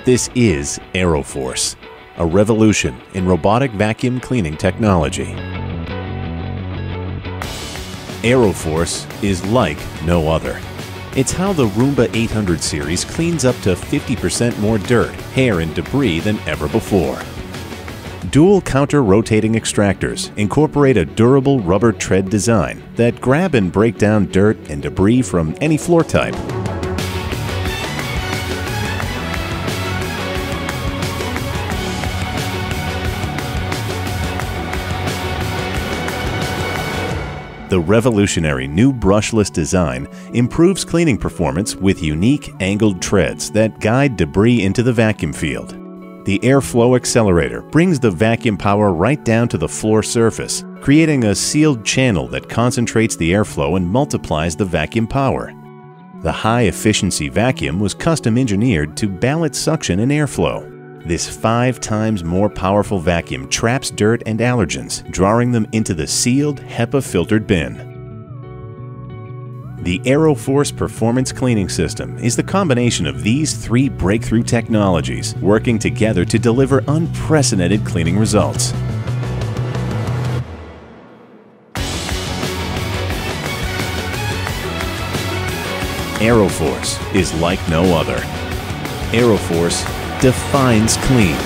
This is AeroForce, a revolution in robotic vacuum cleaning technology. AeroForce is like no other. It's how the Roomba 800 series cleans up to 50% more dirt, hair, and debris than ever before. Dual counter-rotating extractors incorporate a durable rubber tread design that grab and break down dirt and debris from any floor type. The revolutionary new brushless design improves cleaning performance with unique angled treads that guide debris into the vacuum field. The airflow accelerator brings the vacuum power right down to the floor surface, creating a sealed channel that concentrates the airflow and multiplies the vacuum power. The high-efficiency vacuum was custom-engineered to balance suction and airflow. This 5 times more powerful vacuum traps dirt and allergens, drawing them into the sealed, HEPA-filtered bin. The AeroForce Performance Cleaning System is the combination of these 3 breakthrough technologies working together to deliver unprecedented cleaning results. AeroForce is like no other. AeroForce defines clean.